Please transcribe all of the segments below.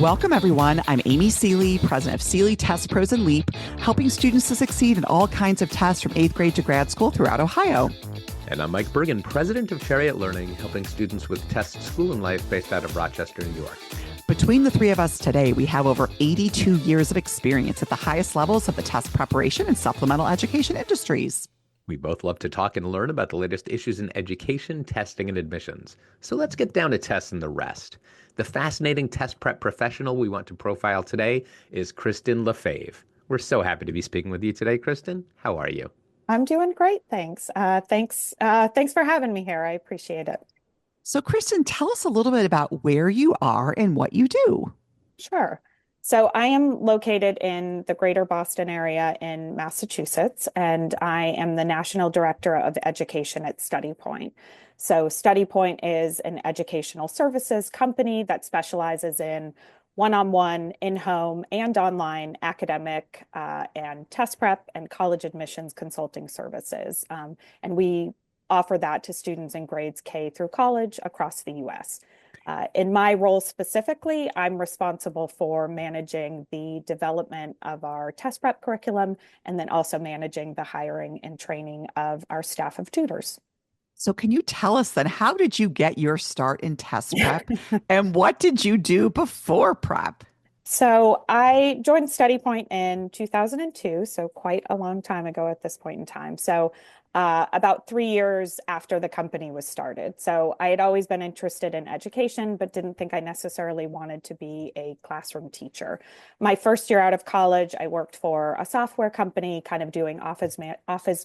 Welcome, everyone. I'm Amy Seeley, president of Seeley Test Pros and Leap, helping students to succeed in all kinds of tests from 8th grade to grad school throughout Ohio. And I'm Mike Bergen, president of Chariot Learning, helping students with test school and life based out of Rochester, New York. Between the three of us today, we have over 82 years of experience at the highest levels of the test preparation and supplemental education industries. We both love to talk and learn about the latest issues in education, testing, and admissions. So let's get down to tests and the rest. The fascinating test prep professional we want to profile today is Kristen Lefebvre. We're so happy to be speaking with you today, Kristen. How are you? I'm doing great, thanks. Thanks for having me here. I appreciate it. So, Kristen, tell us a little bit about where you are and what you do. Sure. So I am located in the greater Boston area in Massachusetts, and I am the National Director of Education at StudyPoint. So StudyPoint is an educational services company that specializes in one-on-one, in-home, and online academic and test prep and college admissions consulting services. And we offer that to students in grades K through college across the U.S. In my role specifically, I'm responsible for managing the development of our test prep curriculum and then also managing the hiring and training of our staff of tutors. So can you tell us then, how did you get your start in test prep and what did you do before prep? So I joined StudyPoint in 2002, so quite a long time ago at this point in time. So about 3 years after the company was started. So I had always been interested in education, but didn't think I necessarily wanted to be a classroom teacher. My first year out of college, I worked for a software company, kind of doing office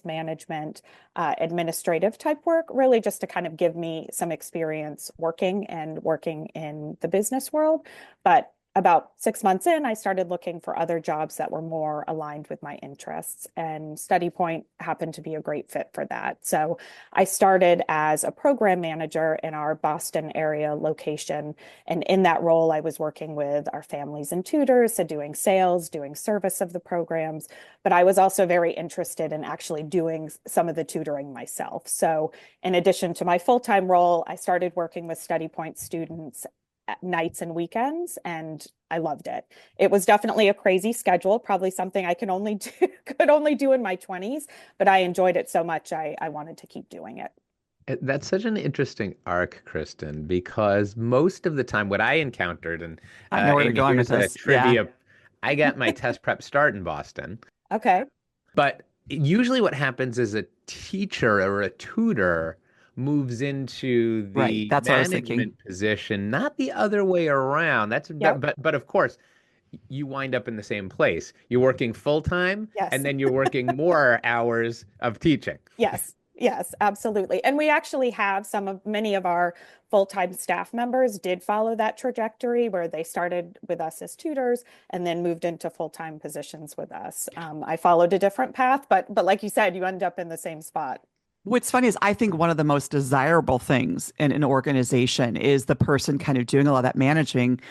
management, administrative type work, really just to kind of give me some experience working in the business world. But about 6 months in, I started looking for other jobs that were more aligned with my interests, and StudyPoint happened to be a great fit for that. So I started as a program manager in our Boston area location. And in that role, I was working with our families and tutors, so doing sales, doing service of the programs. But I was also very interested in actually doing some of the tutoring myself. So in addition to my full-time role, I started working with StudyPoint students at nights and weekends, and I loved it. It was definitely a crazy schedule, probably something I could only do in my 20s, but I enjoyed it so much I wanted to keep doing it. That's such an interesting arc, Kristen, because most of the time what I encountered, and I know where you're Amy, going with here's a this. trivia. I got my test prep start in Boston, Okay. but usually what happens is a teacher or a tutor moves into Right. the That's what I was thinking. management position, not the other way around. Yep. But of course, you wind up in the same place. You're working full time, Yes. and then you're working more hours of teaching. Yes. Yes, absolutely. And we actually have many of our full-time staff members did follow that trajectory where they started with us as tutors and then moved into full-time positions with us. I followed a different path, but like you said, you end up in the same spot. What's funny is I think one of the most desirable things in an organization is the person kind of doing a lot of that managing,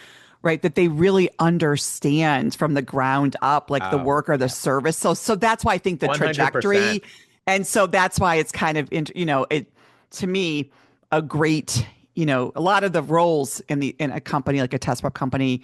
right? That they really understand from the ground up, like the Oh, work or the service. So that's why I think the 100%. trajectory, and so that's why it's kind of, it to me, a great, a lot of the roles in a company like a test prep company,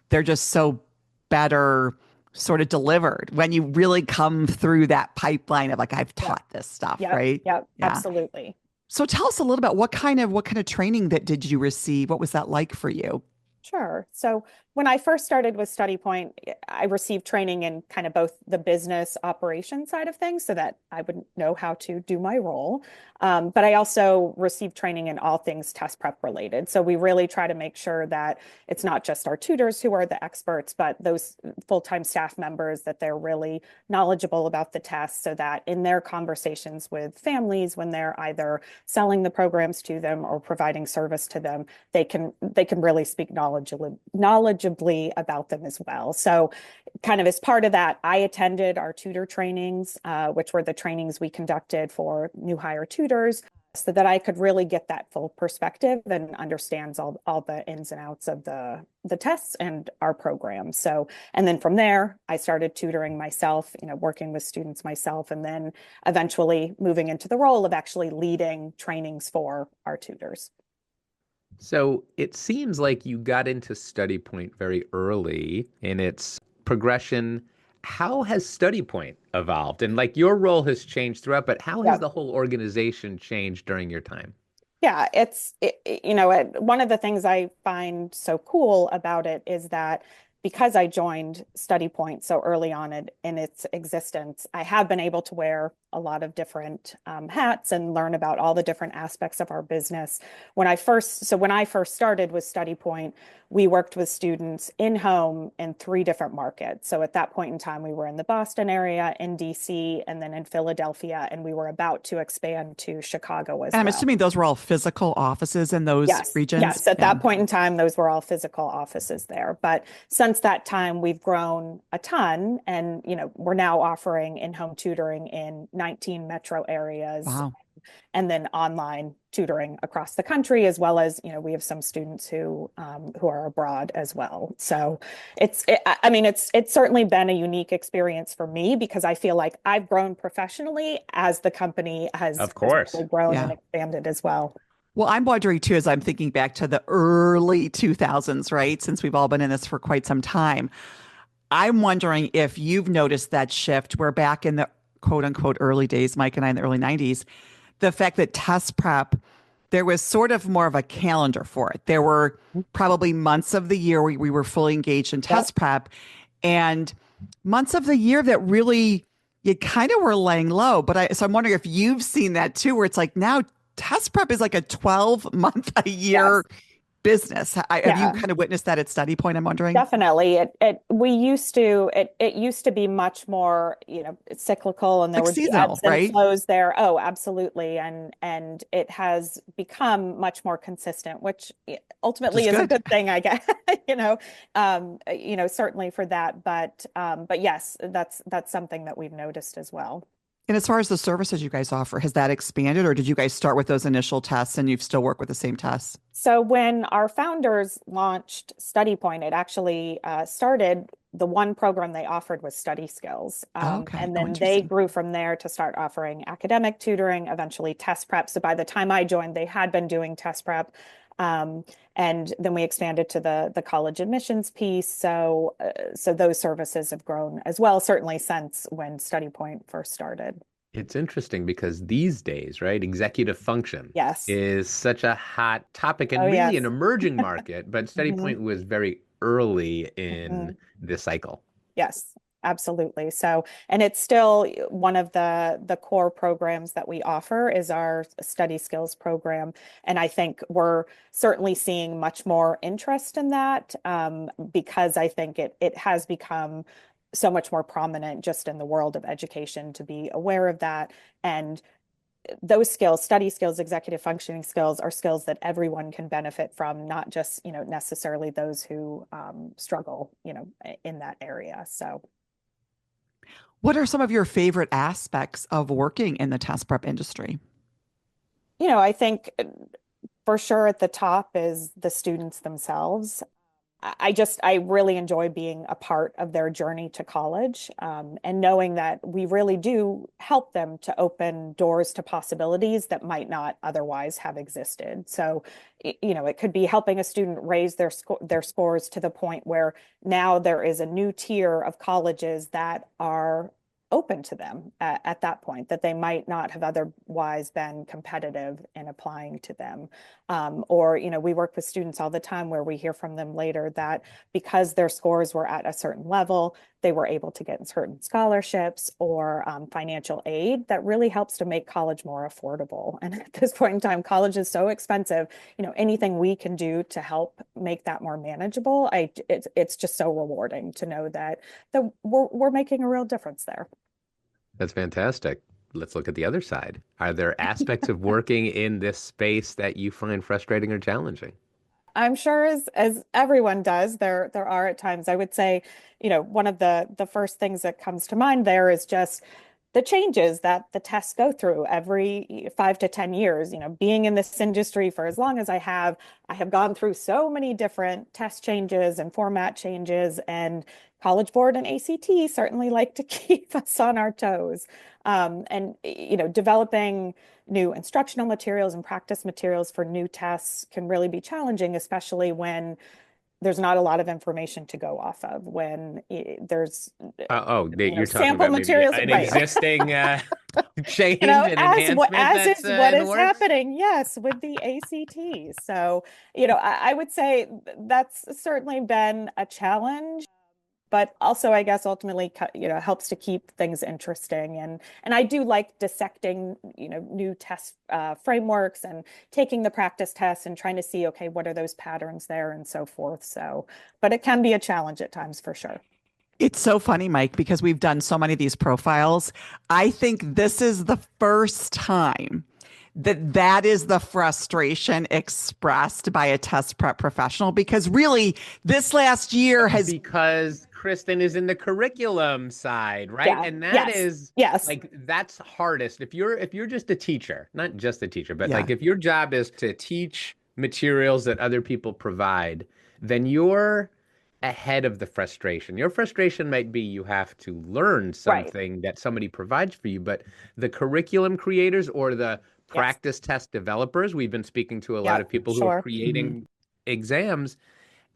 they're just so better sort of delivered when you really come through that pipeline of like, I've taught this stuff, Yep. right? Yep. Yeah. Absolutely. So tell us a little about what kind of training that did you receive? What was that like for you? Sure. So when I first started with StudyPoint, I received training in kind of both the business operation side of things so that I would know how to do my role. But I also received training in all things test prep related. So we really try to make sure that it's not just our tutors who are the experts, but those full-time staff members, that they're really knowledgeable about the tests so that in their conversations with families, when they're either selling the programs to them or providing service to them, they can really speak knowledgeably about them as well. So kind of as part of that, I attended our tutor trainings, which were the trainings we conducted for new hire tutors, so that I could really get that full perspective and understands all the ins and outs of the tests and our program. So, and then from there, I started tutoring myself, working with students myself, and then eventually moving into the role of actually leading trainings for our tutors. So it seems like you got into StudyPoint very early in its progression. How has StudyPoint evolved? And like your role has changed throughout, but how has Yeah. the whole organization changed during your time? Yeah, one of the things I find so cool about it is that because I joined StudyPoint so early on in its existence, I have been able to wear a lot of different hats and learn about all the different aspects of our business. When I first started with StudyPoint, we worked with students in home in three different markets. So at that point in time, we were in the Boston area, in DC, and then in Philadelphia, and we were about to expand to Chicago as And I'm well. assuming those were all physical offices in those Yes, regions. yes. At Yeah. that point in time, those were all physical offices there. But since that time, we've grown a ton, and we're now offering in-home tutoring in 19 metro areas, Wow. and then online tutoring across the country, as well as we have some students who are abroad as well. So I mean, it's certainly been a unique experience for me because I feel like I've grown professionally as the company has Of has course. really grown and Yeah. expanded as well. Well, I'm wondering too, as I'm thinking back to the early 2000s, right? Since we've all been in this for quite some time. I'm wondering if you've noticed that shift. We're back in the quote unquote early days, Mike and I in the early 90s. The fact that test prep, there was sort of more of a calendar for it. There were probably months of the year we were fully engaged in Yep. test prep and months of the year that really you kind of were laying low. So I'm wondering if you've seen that too, where it's like now test prep is like a 12-month a Yes. year business. Have you Yeah. kind of witnessed that at Study Point? I'm wondering. Definitely. It used to be much more, cyclical and there Like would be seasonal, ebbs and right? flows there. Oh, absolutely. And it has become much more consistent, which Which is ultimately is a good. good thing, I guess, certainly for that. But yes, that's something that we've noticed as well. And as far as the services you guys offer, has that expanded or did you guys start with those initial tests and you've still work with the same tests? So when our founders launched StudyPoint, it actually started the one program they offered was study skills. Oh, okay. And Oh, then they interesting. grew from there to start offering academic tutoring, eventually test prep. So by the time I joined, they had been doing test prep. Um, and then we expanded to the college admissions piece. So those services have grown as well, certainly since when StudyPoint first started. It's interesting because these days, right, executive function Yes. is such a hot topic Oh, and really an yes. emerging market, but Mhm. StudyPoint was very early in Mhm. the cycle. Yes, absolutely. So, and it's still one of the core programs that we offer is our study skills program. And I think we're certainly seeing much more interest in that because I think it has become so much more prominent just in the world of education to be aware of that. And those skills, study skills, executive functioning skills, are skills that everyone can benefit from, not just, necessarily those who struggle, in that area. So, What are some of your favorite aspects of working in the test prep industry? I think for sure at the top is the students themselves. I really enjoy being a part of their journey to college, and knowing that we really do help them to open doors to possibilities that might not otherwise have existed. So, it could be helping a student raise their scores to the point where now there is a new tier of colleges that are open to them at that point that they might not have otherwise been competitive in applying to them. Or, we work with students all the time where we hear from them later that because their scores were at a certain level, they were able to get certain scholarships or financial aid that really helps to make college more affordable. And at this point in time, college is so expensive. Anything we can do to help make that more manageable, it's just so rewarding to know that we're making a real difference there. That's fantastic. Let's look at the other side. Are there aspects of working in this space that you find frustrating or challenging? I'm sure as everyone does, there are at times I would say, one of the first things that comes to mind there is just the changes that the tests go through every 5 to 10 years. Being in this industry for as long as I have gone through so many different test changes and format changes, and College Board and ACT certainly like to keep us on our toes. And developing new instructional materials and practice materials for new tests can really be challenging, especially when there's not a lot of information to go off of, when there's you're talking sample about maybe materials, an right? existing change and enhancement as that's is what in the is works? happening, yes, with the ACT. So, I would say that's certainly been a challenge, but also I guess ultimately, helps to keep things interesting. And I do like dissecting, new test frameworks and taking the practice tests and trying to see, okay, what are those patterns there and so forth. So, but it can be a challenge at times for sure. It's so funny, Mike, because we've done so many of these profiles. I think this is the first time that is the frustration expressed by a test prep professional, because really this last year has Because Kristen is in the curriculum side, right? Yeah. And that Yes. is Yes. like that's hardest. If you're just a teacher, not just a teacher, but yeah. like if your job is to teach materials that other people provide, then you're ahead of the frustration. Your frustration might be you have to learn Right. something that somebody provides for you, but the curriculum creators or the Yes. practice test developers, we've been speaking to a lot of Yep. people who are Sure. Mhm. creating exams,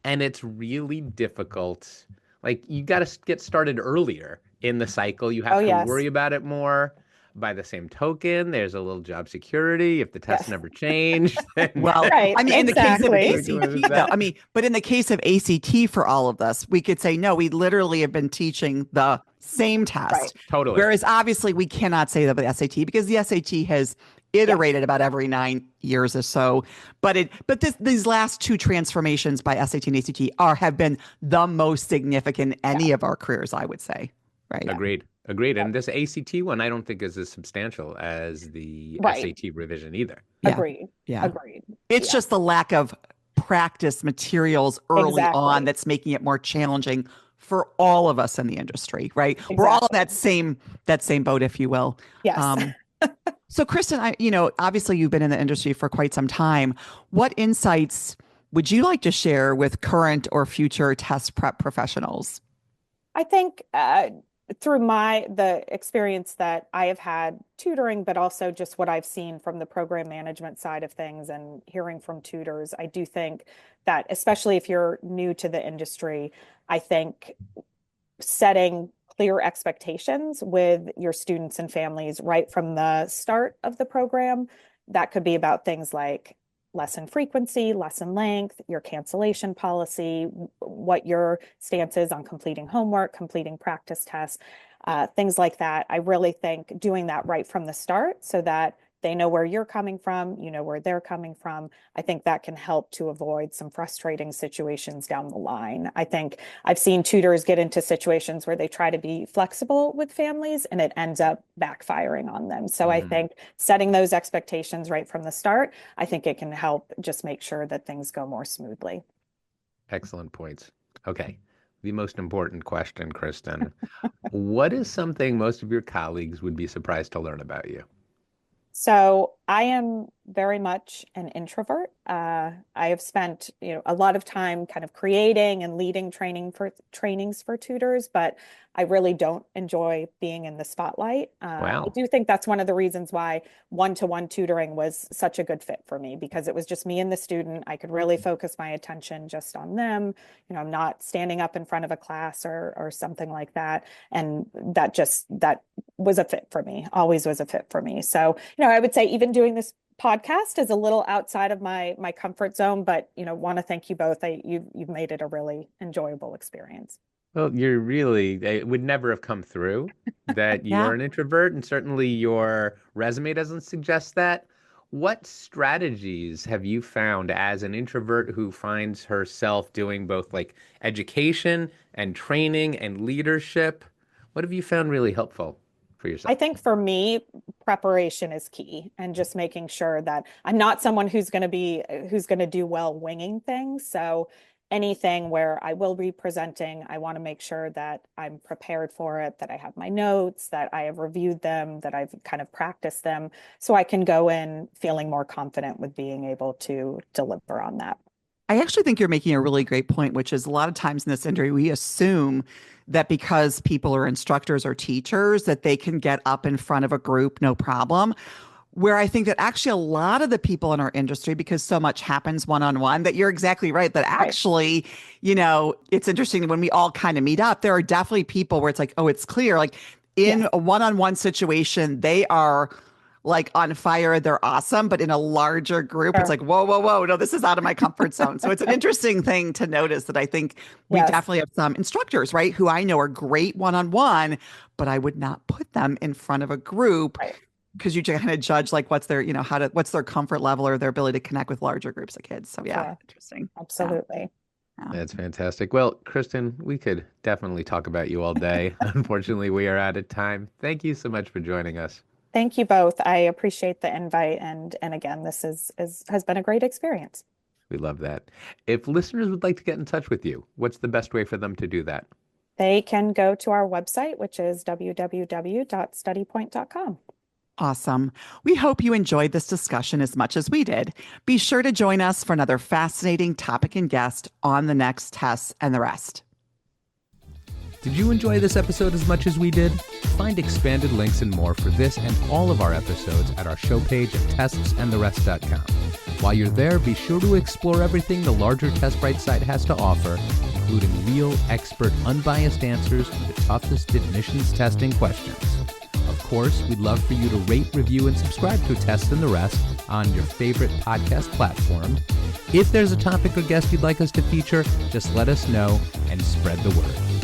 and it's really difficult. Like you got to get started earlier in the cycle. You Oh, have to yes. worry about it more. By the same token, there's a little job security. If the tests Yes. never change, then Well, Right. I mean, in the case of Exactly. ACT, though, I mean, but in the case of ACT for all of us, we could say, no, we literally have been teaching the same Right. test. totally. Whereas obviously we cannot say that with SAT, because the SAT has Yeah. iterated about every 9 years or so. These last two transformations by SAT and ACT have been the most significant in Yeah. any of our careers, I would say. Right. Yeah. Agreed. Agreed. Yep. And this ACT one, I don't think is as substantial as the Right. SAT revision either. Yeah. Agreed. Yeah. Agreed. It's Yeah. just the lack of practice materials early on Exactly. that's making it more challenging for all of us in the industry, right? We're all in Exactly. that same boat, if you will. Yes. Um, so, Kristen, obviously you've been in the industry for quite some time. What insights would you like to share with current or future test prep professionals? I think through the experience that I have had tutoring, but also just what I've seen from the program management side of things and hearing from tutors, I do think that especially if you're new to the industry, I think setting clear expectations with your students and families right from the start of the program. That could be about things like lesson frequency, lesson length, your cancellation policy, what your stance is on completing homework, completing practice tests, things like that. I really think doing that right from the start so that they know where you're coming from, you know where they're coming from. I think that can help to avoid some frustrating situations down the line. I think I've seen tutors get into situations where they try to be flexible with families and it ends up backfiring on them. So I Mhm. think setting those expectations right from the start, I think it can help just make sure that things go more smoothly. Excellent points. Okay. The most important question, Kristen. What is something most of your colleagues would be surprised to learn about you? So I am very much an introvert. I have spent, a lot of time kind of creating and leading trainings for tutors, but I really don't enjoy being in the spotlight. I Wow. do think that's one of the reasons why one-to-one tutoring was such a good fit for me, because it was just me and the student. I could really focus my attention just on them. I'm not standing up in front of a class or something like that. And that was a fit for me, always was a fit for me. So, I would say even doing this podcast is a little outside of my comfort zone, but want to thank you both. You've made it a really enjoyable experience. Well, it would never have come through that you Yeah. are an introvert, and certainly your resume doesn't suggest that. What strategies have you found as an introvert who finds herself doing both like education and training and leadership? What have you found really helpful for I yourself? think for me, preparation is key, and just making sure that I'm not someone who's going to do well winging things. So anything where I will be presenting, I want to make sure that I'm prepared for it, that I have my notes, that I have reviewed them, that I've kind of practiced them, so I can go in feeling more confident with being able to deliver on that. I actually think you're making a really great point, which is a lot of times in this industry, we assume that because people are instructors or teachers, that they can get up in front of a group, no problem. Where I think that actually a lot of the people in our industry, because so much happens one-on-one, that you're exactly right, that actually, it's interesting when we all kind of meet up, there are definitely people where it's like, oh, it's clear. Like in a one-on-one situation, they are like on fire, they're awesome. But in a larger group, it's like, whoa, whoa, whoa, no, this is out of my comfort zone. So it's an interesting thing to notice that I think we definitely have some instructors, right, who I know are great one-on-one, but I would not put them in front of a group. Because you kind of judge like what's their, what's their comfort level or their ability to connect with larger groups of kids. So interesting. Absolutely. Yeah. That's fantastic. Well, Kristen, we could definitely talk about you all day. Unfortunately, we are out of time. Thank you so much for joining us. Thank you both. I appreciate the invite. And again, this has been a great experience. We love that. If listeners would like to get in touch with you, what's the best way for them to do that? They can go to our website, which is www.studypoint.com. Awesome. We hope you enjoyed this discussion as much as we did. Be sure to join us for another fascinating topic and guest on the next Tests and the Rest. Did you enjoy this episode as much as we did? Find expanded links and more for this and all of our episodes at our show page at testsandtherest.com. While you're there, be sure to explore everything the larger TestBright site has to offer, including real, expert, unbiased answers to the toughest admissions testing questions. Of course, we'd love for you to rate, review, and subscribe to Test and the Rest on your favorite podcast platform. If there's a topic or guest you'd like us to feature, just let us know and spread the word.